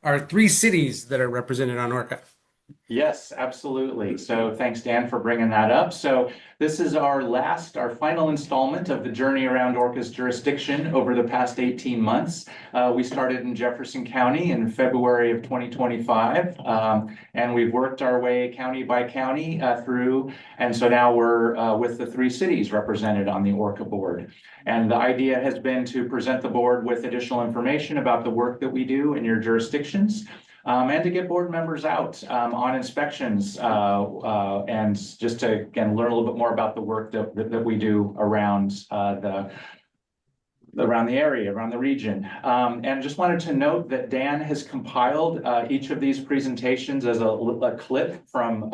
our three cities that are represented on ORCAA. Yes, absolutely. So thanks, Dan, for bringing that up. So this is our final installment of the journey around ORCAA's jurisdiction over the past 18 months. We started in Jefferson County in February of 2025, and we've worked our way county by county through. And so now we're with the three cities represented on the ORCAA board. And the idea has been to present the board with additional information about the work that we do in your jurisdictions. And to get board members out on inspections and just to, again, learn a little bit more about the work that we do around the area, around the region. And just wanted to note that Dan has compiled each of these presentations as a clip from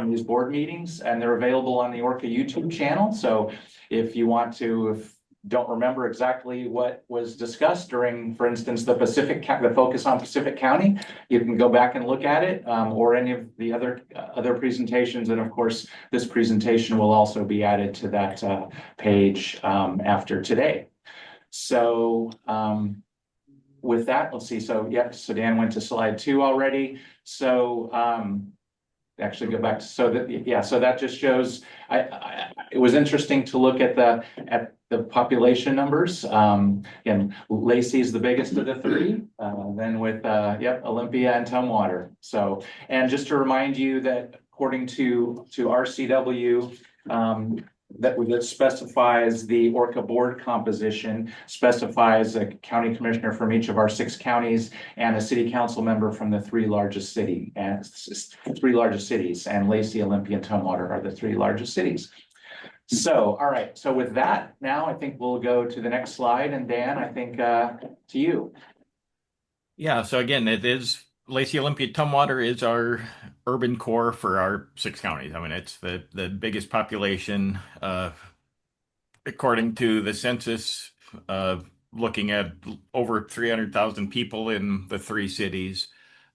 these board meetings, and they're available on the ORCAA YouTube channel. So if you want to, don't remember exactly what was discussed during, for instance, the focus on Pacific County, you can go back and look at it, or any of the other presentations. And of course, this presentation will also be added to that page after today. So with that, let's see. So so Dan went to slide 2 already. So actually go back to, so that just shows, it was interesting to look at the population numbers. And Lacey is the biggest of the three, then with Olympia and Tumwater. So, and just to remind you that according to RCW, that specifies the ORCAA board composition, specifies a county commissioner from each of our 6 counties and a city council member from the three largest cities. And Lacey, Olympia, and Tumwater are the 3 largest cities. So, all right. So with that, now I think we'll go to the next slide. And Dan, I think to you. Yeah. So again, it is Lacey, Olympia, Tumwater is our urban core for our 6 counties. I mean, it's the biggest population, according to the census, looking at over 300,000 people in the 3 cities.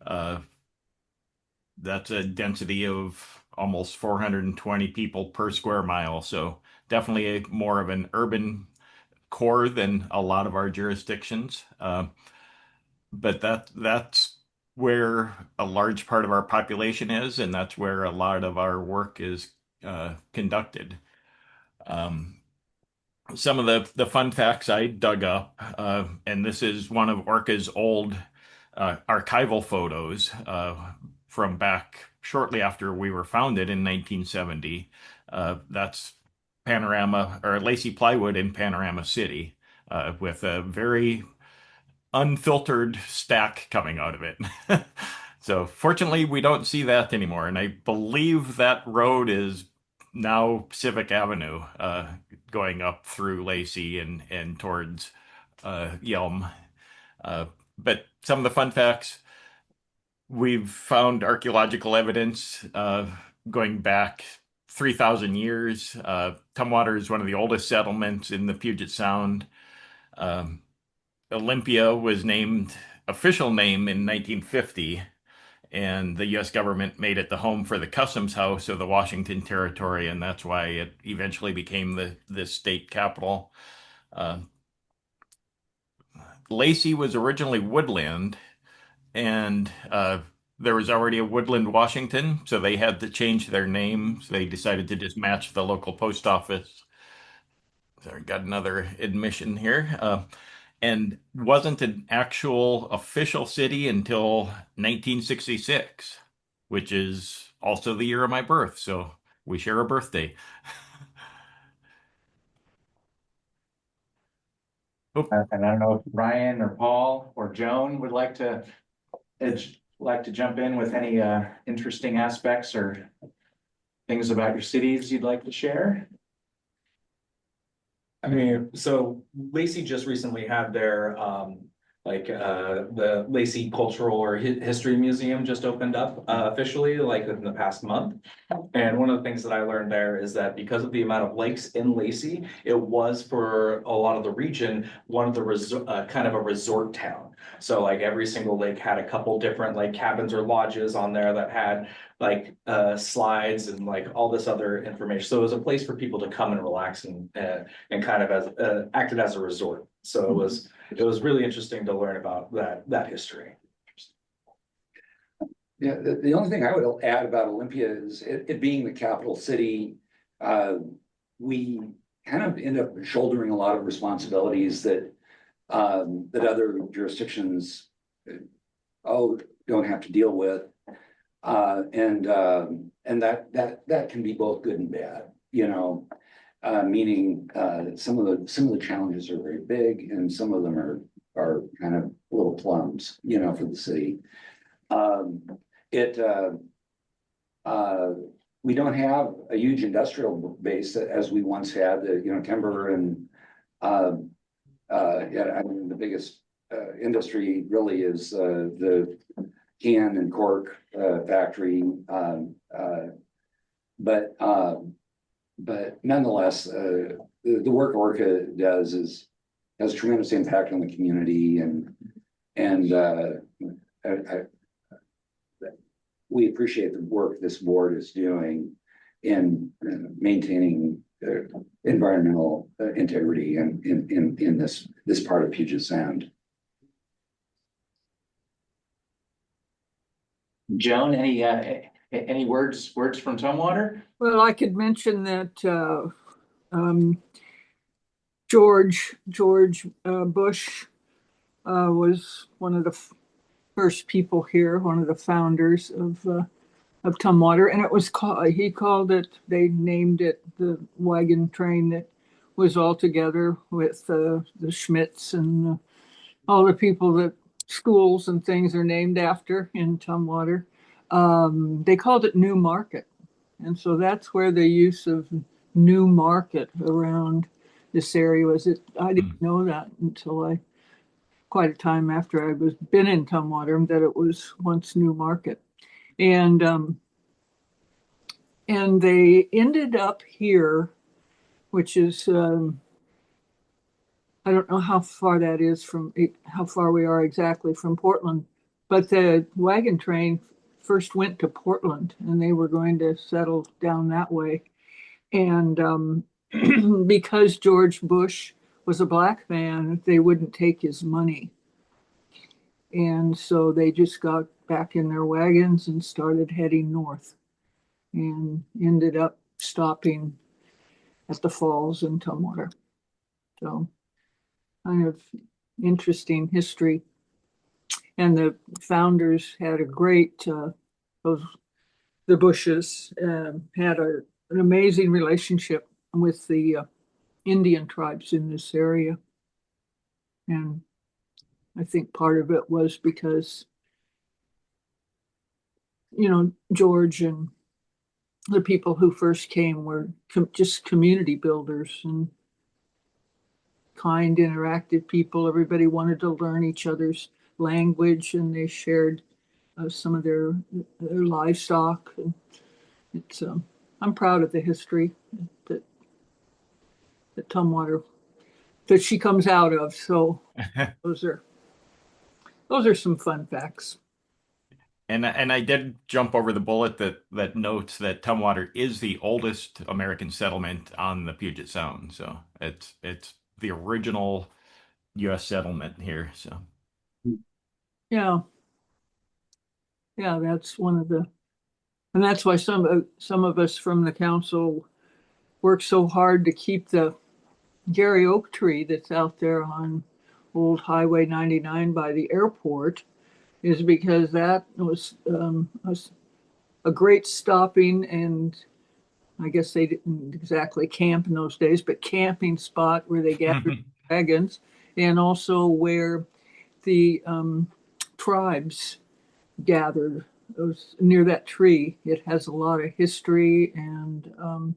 That's a density of almost 420 people per square mile. So definitely more of an urban core than a lot of our jurisdictions. But that's where a large part of our population is, and that's where a lot of our work is conducted. Some of the fun facts I dug up, and this is one of ORCAA's old archival photos from back shortly after we were founded in 1970. That's Panorama, or Lacey Plywood in Panorama City, with a very unfiltered stack coming out of it. So fortunately, we don't see that anymore. And I believe that road is now Pacific Avenue, going up through Lacey and towards Yelm. But some of the fun facts, we've found archaeological evidence going back 3,000 years. Tumwater is one of the oldest settlements in the Puget Sound. Olympia was named official name in 1950, and the U.S. government made it the home for the Customs House of the Washington Territory, and that's why it eventually became the state capital. Lacey was originally Woodland, and there was already a Woodland, Washington, so they had to change their names. They decided to just match the local post office. Sorry, got another admission here. And wasn't an actual official city until 1966, which is also the year of my birth. So we share a birthday. And I don't know if Ryan or Paul or Joan would like to jump in with any interesting aspects or things about your cities you'd like to share. I mean, so Lacey just recently had their the Lacey Cultural or History Museum just opened up officially like in the past month. And one of the things that I learned there is that because of the amount of lakes in Lacey, it was for a lot of the region, one of the kind of a resort town. So like every single lake had a couple different like cabins or lodges on there that had like slides and like all this other information. So it was a place for people to come and relax and kind of as acted as a resort. So it was really interesting to learn about that history. Yeah, the only thing I would add about Olympia is it being the capital city, we kind of end up shouldering a lot of responsibilities that that other jurisdictions don't have to deal with. And that can be both good and bad, you know, meaning some of the challenges are very big and some of them are kind of little plums, you know, for the city. It we don't have a huge industrial base as we once had, you know, timber and yeah, I mean, the biggest industry really is the can and cork factory. But nonetheless, the work ORCAA does has tremendous impact on the community, and we appreciate the work this board is doing in maintaining environmental integrity in this part of Puget Sound. Joan, any words from Tumwater? Well, I could mention that George Bush was one of the first people here, one of the founders of Tumwater, and it was they named it the wagon train that was all together with the Schmidts and all the people that schools and things are named after in Tumwater. They called it New Market. And so that's where the use of New Market around this area was. I didn't know that until quite a time after I was been in Tumwater, that it was once New Market. And they ended up here, which is I don't know how far that is how far we are exactly from Portland, but the wagon train first went to Portland and they were going to settle down that way. And because George Bush was a black man, they wouldn't take his money. And so they just got back in their wagons and started heading north and ended up stopping at the falls in Tumwater. So kind of interesting history. And the founders had a great, the Bushes had an amazing relationship with the Indian tribes in this area. And I think part of it was because, you know, George and the people who first came were just community builders and kind, interactive people. Everybody wanted to learn each other's language, and they shared some of their livestock. And it's I'm proud of the history that Tumwater that she comes out of. So those are some fun facts. And I did jump over the bullet that notes that Tumwater is the oldest American settlement on the Puget Sound. So it's the original U.S. settlement here. So Yeah, that's one of the, and that's why some of us from the council work so hard to keep the Gary Oak tree that's out there on Old Highway 99 by the airport, is because that was a great stopping, and I guess they didn't exactly camp in those days, but camping spot where they gathered wagons, and also where the tribes gathered. It was near that tree. It has a lot of history and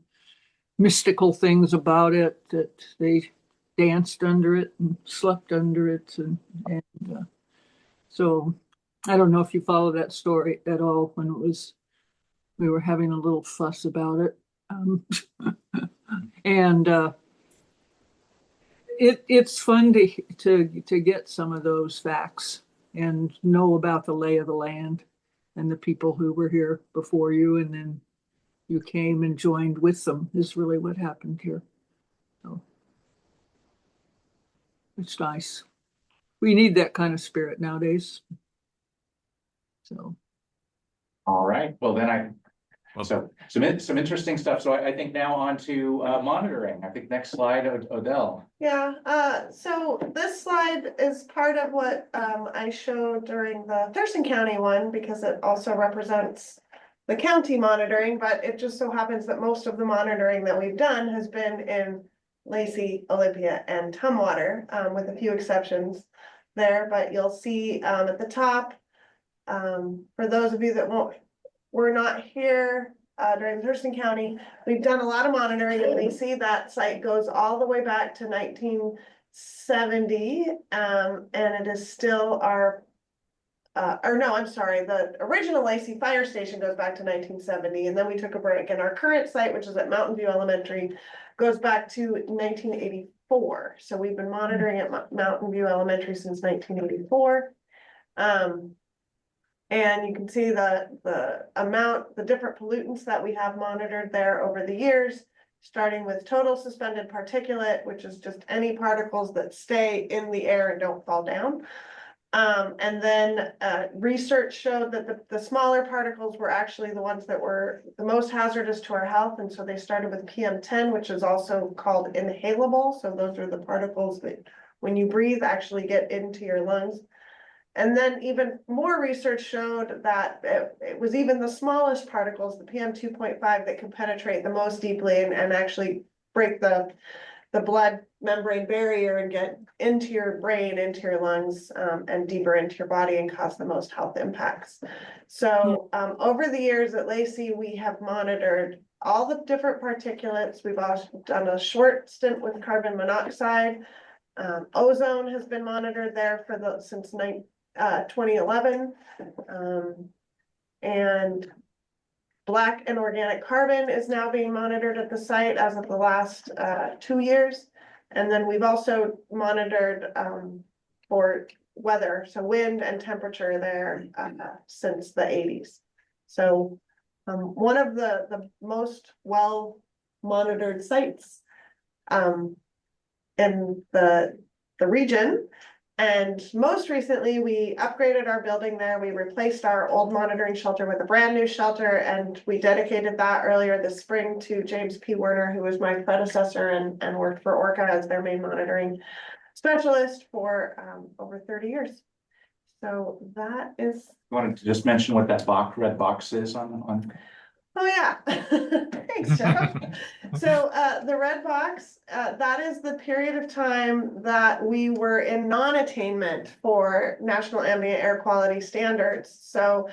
mystical things about it, that they danced under it and slept under it, and so I don't know if you follow that story at all. When we were having a little fuss about it, and it's fun to get some of those facts and know about the lay of the land and the people who were here before you, and then you came and joined with them, is really what happened here. So it's nice. We need that kind of spirit nowadays. So All right, well then Well, so some interesting stuff. So I think now on to monitoring. I think next slide, Odell. Yeah, so this slide is part of what I showed during the Thurston County one because it also represents the county monitoring, but it just so happens that most of the monitoring that we've done has been in Lacey, Olympia, and Tumwater, with a few exceptions there. But you'll see at the top, for those of you that were not here during Thurston County, we've done a lot of monitoring and we see that site goes all the way back to 1970. And it is still our, or no, I'm sorry, the original Lacey Fire Station goes back to 1970, and then we took a break. And our current site, which is at Mountain View Elementary, goes back to 1984. So we've been monitoring at Mountain View Elementary since 1984. And you can see the amount, the different pollutants that we have monitored there over the years, starting with total suspended particulate, which is just any particles that stay in the air and don't fall down. And then research showed that the smaller particles were actually the ones that were the most hazardous to our health. And so they started with PM10, which is also called inhalable. So those are the particles that when you breathe actually get into your lungs. And then even more research showed that it was even the smallest particles, the PM 2.5, that could penetrate the most deeply and actually break the blood membrane barrier and get into your brain, into your lungs, and deeper into your body and cause the most health impacts. So over the years at Lacey, we have monitored all the different particulates. We've also done a short stint with carbon monoxide. Ozone has been monitored there since 2011, and black and organic carbon is now being monitored at the site as of the last 2 years. And then we've also monitored for weather, so wind and temperature there since the 80s. So one of the most well monitored sites in the region. And most recently, we upgraded our building there. We replaced our old monitoring shelter with a brand new shelter, and we dedicated that earlier this spring to James P. Werner, who was my predecessor and worked for ORCAA as their main monitoring specialist for over 30 years. So that is. You wanted to just mention what that red box is on. Oh, yeah. Thanks, Jeff. So the red box, that is the period of time that we were in non-attainment for national ambient air quality standards. So,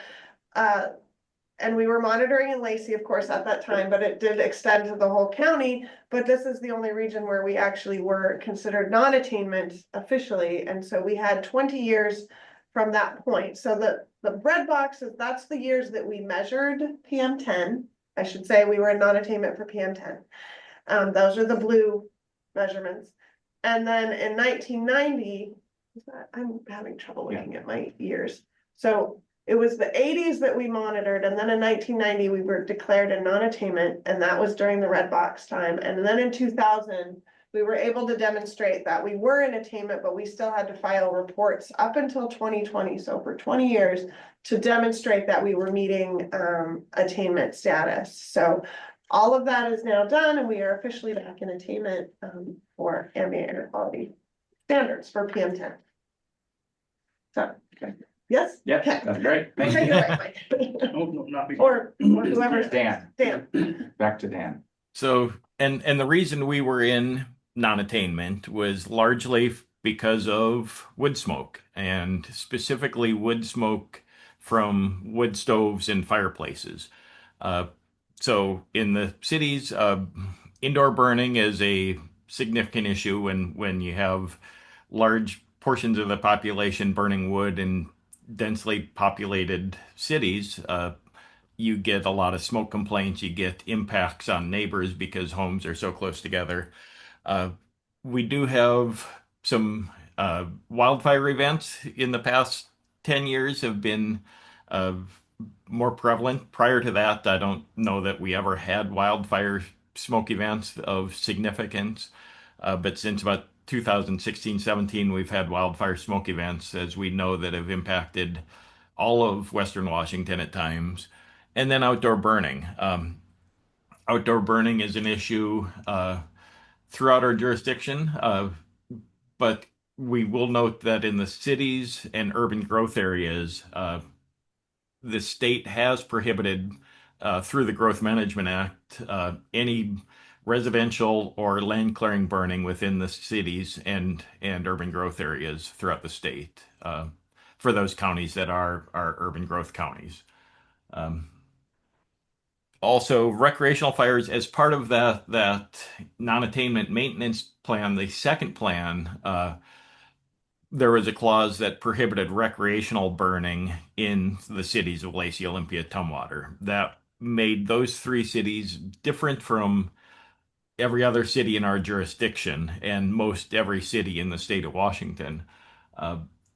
and we were monitoring in Lacey, of course, at that time, but it did extend to the whole county. But this is the only region where we actually were considered non-attainment officially. And so we had 20 years from that point. So the red box that's the years that we measured PM10. I should say we were in non-attainment for PM10. Those are the blue measurements. And then in 1990, I'm having trouble looking at my years. So it was the 80s that we monitored. And then in 1990, we were declared in non-attainment, and that was during the red box time. And then in 2000, we were able to demonstrate that we were in attainment, but we still had to file reports up until 2020. So for 20 years to demonstrate that we were meeting attainment status. So all of that is now done, and we are officially back in attainment for ambient air quality standards for PM10. So, okay. Yes? Yeah, Okay. that's great. Thank Take you. it away, Mike. No, not me. Or whoever. Dan. Back to Dan. So, and the reason we were in non-attainment was largely because of wood smoke, and specifically wood smoke from wood stoves and fireplaces. So in the cities, indoor burning is a significant issue when you have large portions of the population burning wood in densely populated cities. You get a lot of smoke complaints. You get impacts on neighbors because homes are so close together. We do have some wildfire events in the past 10 years have been more prevalent. Prior to that, I don't know that we ever had wildfire smoke events of significance. But since about 2016, 17, we've had wildfire smoke events, as we know, that have impacted all of Western Washington at times. And then outdoor burning. Outdoor burning is an issue throughout our jurisdiction, but we will note that in the cities and urban growth areas, the state has prohibited, through the Growth Management Act, any residential or land clearing burning within the cities and urban growth areas throughout the state, for those counties that are urban growth counties. Also, recreational fires, as part of that non-attainment maintenance plan, the second plan, there was a clause that prohibited recreational burning in the cities of Lacey, Olympia, Tumwater. That made those three cities different from every other city in our jurisdiction and most every city in the state of Washington.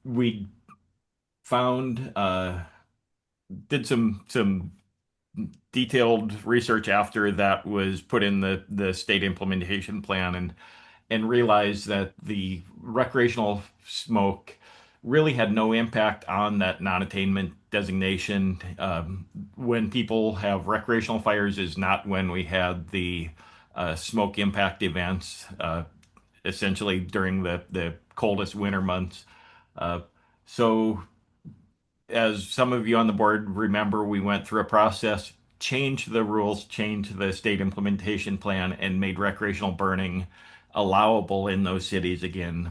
We found, did some detailed research after that was put in the state implementation plan, and realized that the recreational smoke really had no impact on that non-attainment designation. When people have recreational fires is not when we had the smoke impact events, essentially during the coldest winter months. So as some of you on the board remember, we went through a process, changed the rules, changed the state implementation plan, and made recreational burning allowable in those cities again,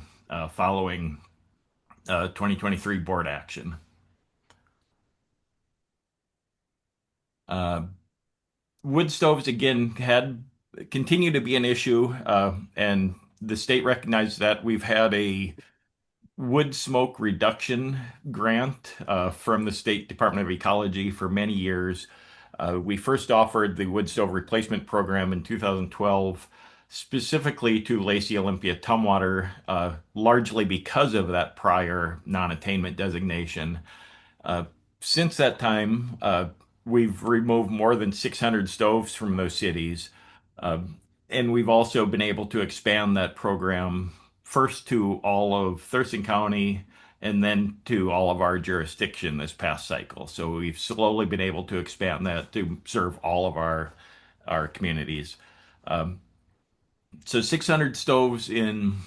following 2023 board action. Wood stoves again had continued to be an issue, and the state recognized that. We've had a wood smoke reduction grant from the State Department of Ecology for many years. We first offered the wood stove replacement program in 2012, specifically to Lacey, Olympia, Tumwater, largely because of that prior non-attainment designation. Since that time, we've removed more than 600 stoves from those cities. And we've also been able to expand that program first to all of Thurston County and then to all of our jurisdiction this past cycle. So we've slowly been able to expand that to serve all of our communities. So 600 stoves in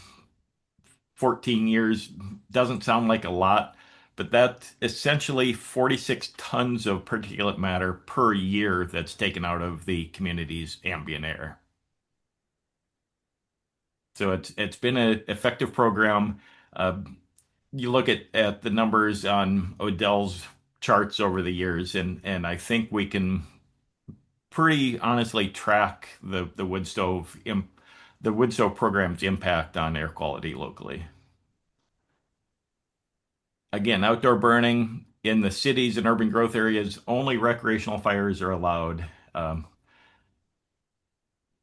14 years doesn't sound like a lot, but that's essentially 46 tons of particulate matter per year that's taken out of the community's ambient air. So it's been an effective program. You look at the numbers on Odell's charts over the years, and I think we can pretty honestly track the wood stove program's impact on air quality locally. Again, outdoor burning in the cities and urban growth areas, only recreational fires are allowed.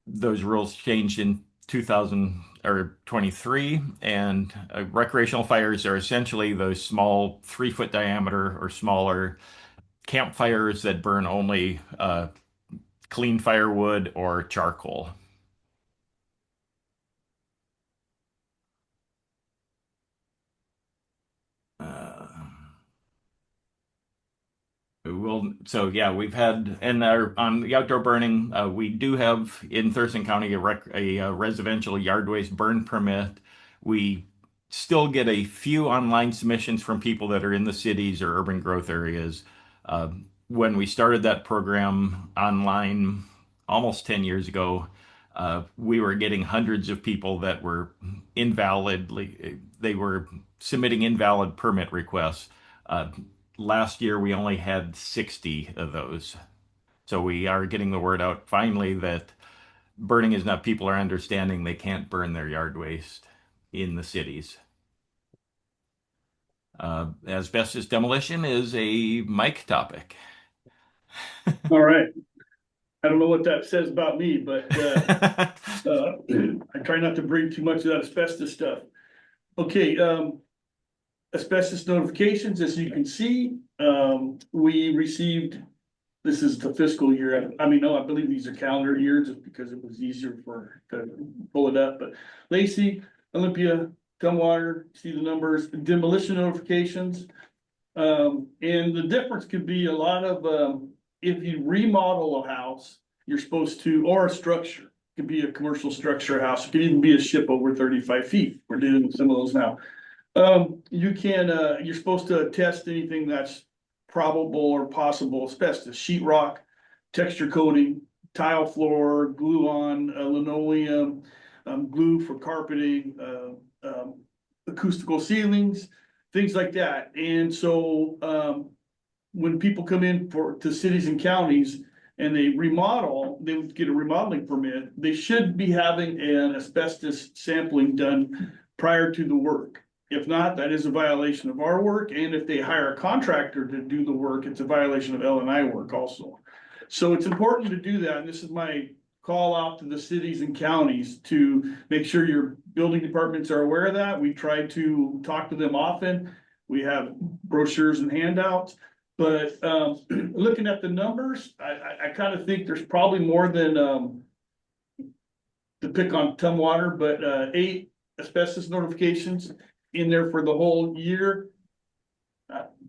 Those rules changed in 2023, and recreational fires are essentially those small 3-foot diameter or smaller campfires that burn only clean firewood or charcoal. So yeah, we've had, and on the outdoor burning, we do have in Thurston County a residential yard waste burn permit. We still get a few online submissions from people that are in the cities or urban growth areas. When we started that program online almost 10 years ago, we were getting hundreds of people that were they were submitting invalid permit requests. Last year, we only had 60 of those. So we are getting the word out finally that burning is not, people are understanding they can't burn their yard waste in the cities. Asbestos demolition is a Mike topic. All right. I don't know what that says about me, but I try not to bring too much of that asbestos stuff. Okay, asbestos notifications, as you can see, we received, this is the fiscal year. I mean, no, I believe these are calendar years just because it was easier to pull it up, but Lacey, Olympia, Tumwater, see the numbers, demolition notifications. And the difference could be a lot of, if you remodel a house, you're supposed to, or a structure, it could be a commercial structure house, it could even be a ship over 35 feet. We're dealing with some of those now. You can, you're supposed to test anything that's probable or possible asbestos, sheetrock, texture coating, tile floor, glue on, linoleum, glue for carpeting, acoustical ceilings, things like that. And so, when people come in to cities and counties and they remodel, they would get a remodeling permit, they should be having an asbestos sampling done prior to the work. If not, that is a violation of our work, and if they hire a contractor to do the work, it's a violation of L&I work also. So it's important to do that, and this is my call out to the cities and counties to make sure your building departments are aware of that. We try to talk to them often. We have brochures and handouts, but looking at the numbers, I kind of think there's probably more than to pick on Tumwater, but 8 asbestos notifications in there for the whole year.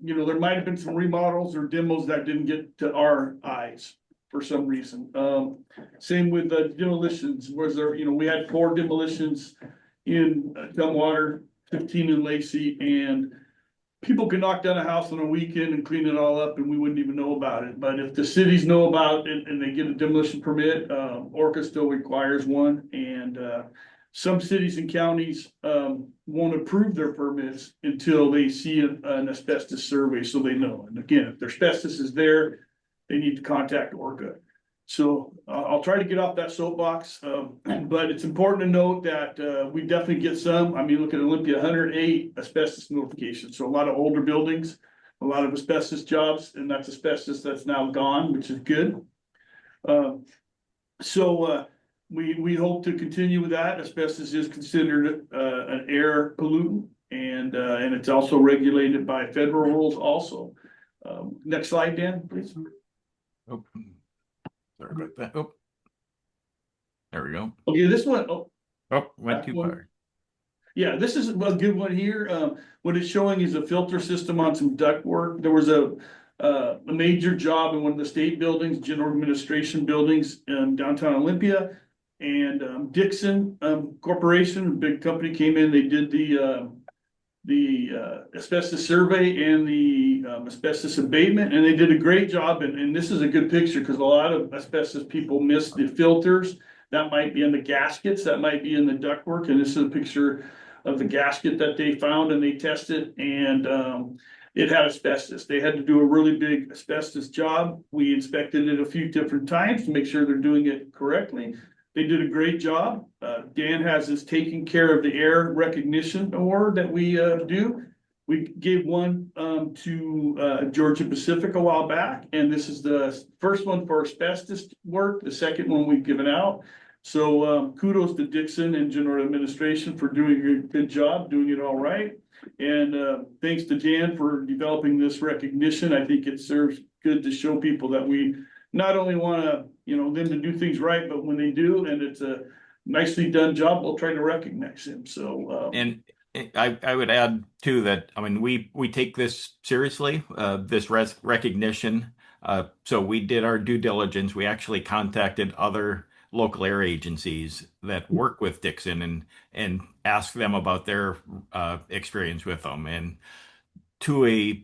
You know, there might have been some remodels or demos that didn't get to our eyes for some reason. Same with the demolitions, was there, you know, we had 4 demolitions in Tumwater, 15 in Lacey, and people can knock down a house on a weekend and clean it all up and we wouldn't even know about it. But if the cities know about it and they get a demolition permit, ORCAA still requires one. And some cities and counties won't approve their permits until they see an asbestos survey, so they know. And again, if their asbestos is there, they need to contact ORCAA. So I'll try to get off that soapbox, but it's important to note that we definitely get some. I mean, look at Olympia, 108 asbestos notifications. So a lot of older buildings, a lot of asbestos jobs, and that's asbestos that's now gone, which is good. We hope to continue with that. Asbestos is considered an air pollutant, and it's also regulated by federal rules also. Next slide, Dan, please. Oh, sorry about that. Oh, there we go. Okay, this one. Oh, went too far. yeah, this is a good one here. What it's showing is a filter system on some duct work. There was a major job in one of the state buildings, general administration buildings in downtown Olympia. And Dixon Corporation, a big company, came in. They did the asbestos survey and the asbestos abatement, and they did a great job. And this is a good picture because a lot of asbestos people miss the filters. That might be in the gaskets, that might be in the ductwork. And this is a picture of the gasket that they found and they tested, and it had asbestos. They had to do a really big asbestos job. We inspected it a few different times to make sure they're doing it correctly. They did a great job. Dan has this taking care of the air recognition award that we do. We gave one to Georgia Pacific a while back, and this is the first one for asbestos work, the second one we've given out. So kudos to Dixon and General Administration for doing a good job, doing it all right. And thanks to Dan for developing this recognition. I think it serves good to show people that we not only want to, you know, them to do things right, but when they do, and it's a nicely done job, we'll try to recognize him. So, and I would add too that, I mean, we take this seriously, this recognition. So we did our due diligence. We actually contacted other local air agencies that work with Dixon and asked them about their experience with them. And to a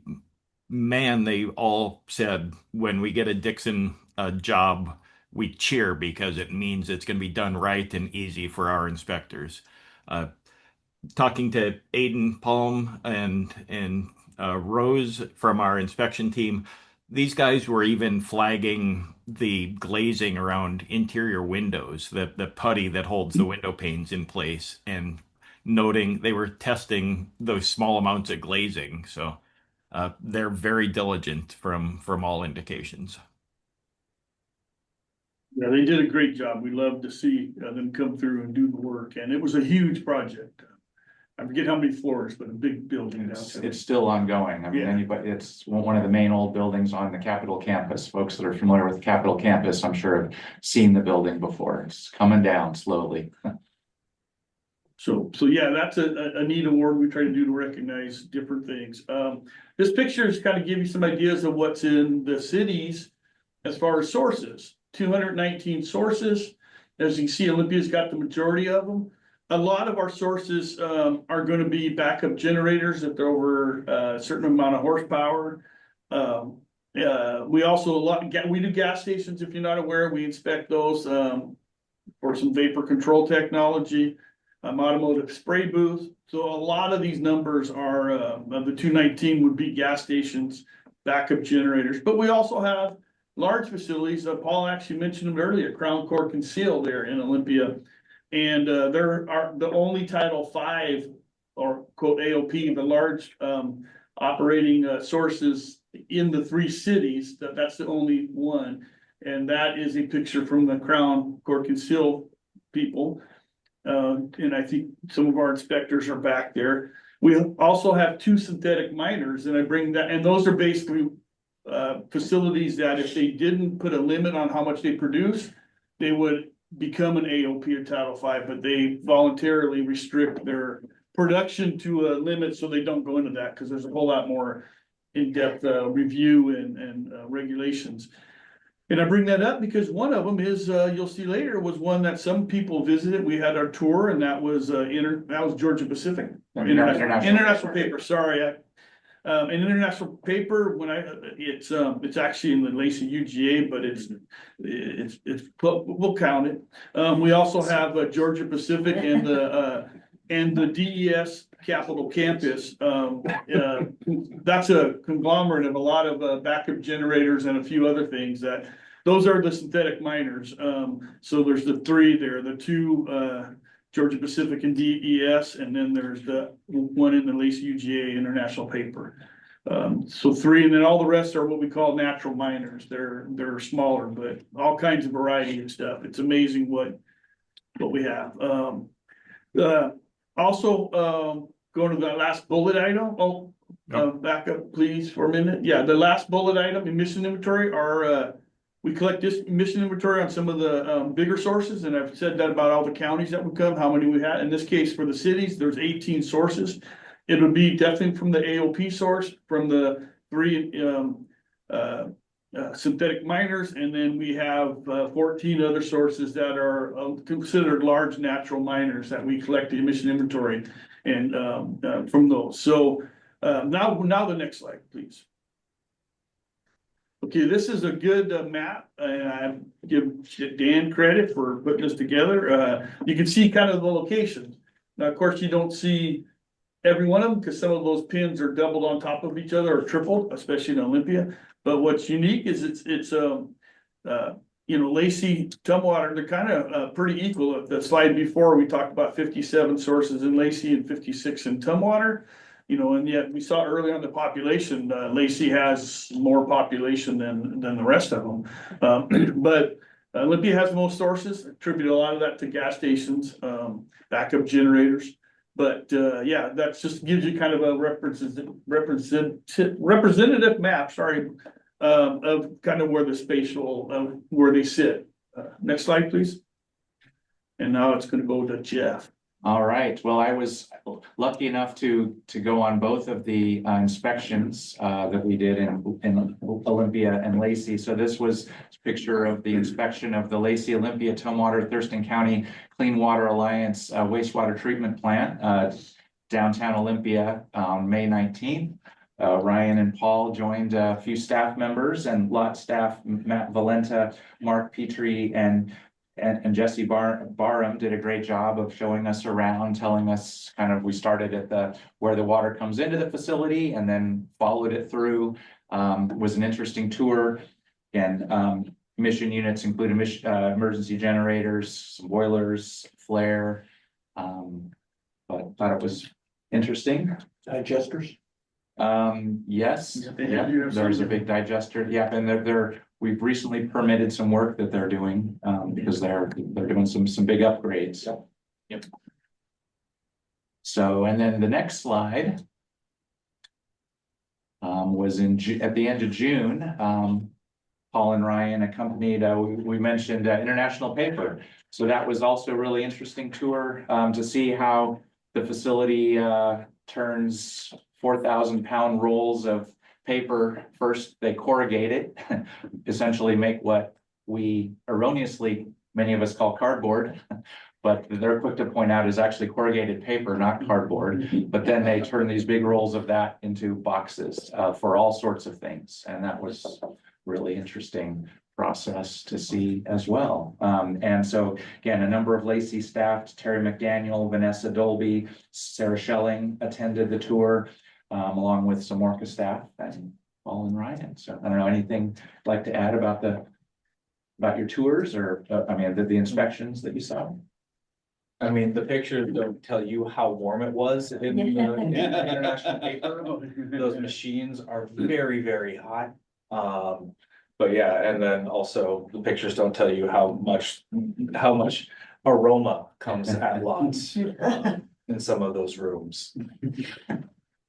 man, they all said, when we get a Dixon job, we cheer because it means it's going to be done right and easy for our inspectors. Talking to Aiden Palm and Rose from our inspection team, these guys were even flagging the glazing around interior windows, the putty that holds the window panes in place, and noting they were testing those small amounts of glazing. So they're very diligent from all indications. yeah, they did a great job. We love to see them come through and do the work, and it was a huge project. I forget how many floors, but a big building downtown. It's still ongoing. I mean, Yeah. anybody, it's one of the main old buildings on the Capitol campus. Folks that are familiar with the Capitol campus, I'm sure have seen the building before. It's coming down slowly. So yeah, that's a neat award we try to do to recognize different things. This picture is kind of give you some ideas of what's in the cities as far as sources. 219 sources. As you can see, Olympia's got the majority of them. A lot of our sources are going to be backup generators if they're over a certain amount of horsepower. We also we do gas stations. If you're not aware, we inspect those for some vapor control technology. Automotive spray booths. So a lot of these numbers are of the 219 would be gas stations, backup generators, but we also have large facilities. Paul actually mentioned them earlier, Crown Cork and Seal there in Olympia. And there are the only Title V or quote AOP, the large operating sources in the 3 cities. That's the only one. And that is a picture from the Crown Cork and Seal people. And I think some of our inspectors are back there. We also have 2 synthetic miners, and I bring that, and those are basically facilities that if they didn't put a limit on how much they produce, they would become an AOP or Title V, but they voluntarily restrict their production to a limit so they don't go into that, because there's a whole lot more in-depth review and regulations. And I bring that up because one of them is, you'll see later, was one that some people visited. We had our tour, and that was Georgia Pacific. International paper, sorry. An international paper, it's actually in the Lacey UGA, but we'll count it. We also have Georgia Pacific and the DES Capital Campus. That's a conglomerate of a lot of backup generators and a few other things those are the synthetic miners. So there's the 3 there, the 2 Georgia Pacific and DES, and then there's the one in the Lacey UGA International Paper. So 3, and then all the rest are what we call natural miners. They're smaller, but all kinds of variety of stuff. It's amazing what we have. Also, going to the last bullet item. Back up please for a minute. Yeah, the last bullet item, emission inventory, are we collect this emission inventory on some of the bigger sources, and I've said that about all the counties that would come, how many we had. In this case, for the cities, there's 18 sources. It would be definitely from the AOP source, from the 3 synthetic miners, and then we have 14 other sources that are considered large natural miners that we collect the emission inventory and from those. So now the next slide, please. Okay, this is a good map, and I give Dan credit for putting this together. You can see kind of the locations. Now, of course, you don't see every one of them because some of those pins are doubled on top of each other or tripled, especially in Olympia. But what's unique is it's Lacey, Tumwater, they're kind of pretty equal. The slide before, we talked about 57 sources in Lacey and 56 in Tumwater. And yet we saw early on the population, Lacey has more population than the rest of them. But Olympia has the most sources, attribute a lot of that to gas stations, backup generators. But yeah, that just gives you kind of a representative map, of kind of where the spatial, where they sit. Next slide, please. And now it's going to go to Jeff. All right. Well, I was lucky enough to go on both of the inspections that we did in Olympia and Lacey. So this was a picture of the inspection of the Lacey, Olympia, Tumwater, Thurston County Clean Water Alliance wastewater treatment plant, downtown Olympia on May 19th. Ryan and Paul joined a few staff members and lot staff, Matt Valenta, Mark Petrie, and Jesse Barham did a great job of showing us around, telling us we started at where the water comes into the facility and then followed it through. It was an interesting tour, and emission units include emergency generators, some boilers, flare. But thought it was interesting. Digesters? Yes, Yeah, there's a big digester. Yeah, and we've recently permitted some work that they're doing because they're doing some big upgrades. Yep. So, and then the next slide was at the end of June. Paul and Ryan accompanied, we mentioned International Paper. So that was also a really interesting tour to see how the facility turns 4,000-pound rolls of paper. First, they corrugate it, essentially make what we erroneously, many of us call cardboard, but they're quick to point out is actually corrugated paper, not cardboard. But then they turn these big rolls of that into boxes for all sorts of things. And that was really interesting process to see as well. And so again, a number of Lacey staff, Terry McDaniel, Vanessa Dolby, Sarah Schelling attended the tour, along with some ORCAA staff and Paul and Ryan. So I don't know, anything you'd like to add about your tours or, I mean, the inspections that you saw? I mean, the pictures don't tell you how warm it was in the International Paper. Those machines are very, very hot. But yeah, and then also the pictures don't tell you how much aroma comes at once in some of those rooms.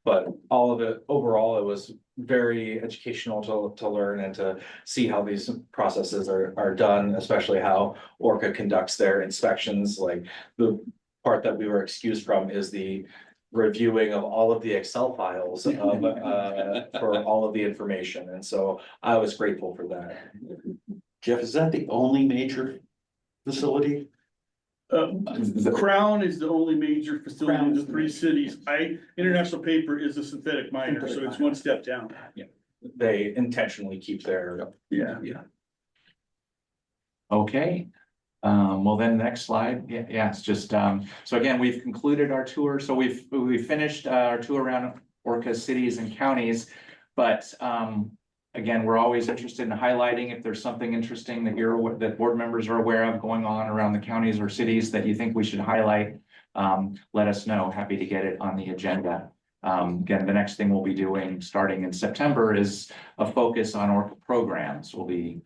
But all of it, overall, it was very educational to learn and to see how these processes are done, especially how ORCAA conducts their inspections. Like the part that we were excused from is the reviewing of all of the Excel files of, for all of the information. And so I was grateful for that. Jeff, is that the only major facility? The Crown is the only major facility in the three cities. International Paper is a synthetic miner, so it's one step down. They intentionally keep their. Yeah. Okay. Well, then next slide. Yeah, it's just, so again, we've concluded our tour. So we've finished our tour around ORCAA cities and counties, but, again, we're always interested in highlighting if there's something interesting that that board members are aware of going on around the counties or cities that you think we should highlight. Let us know. Happy to get it on the agenda. Again, the next thing we'll be doing starting in September is a focus on ORCAA programs. We'll be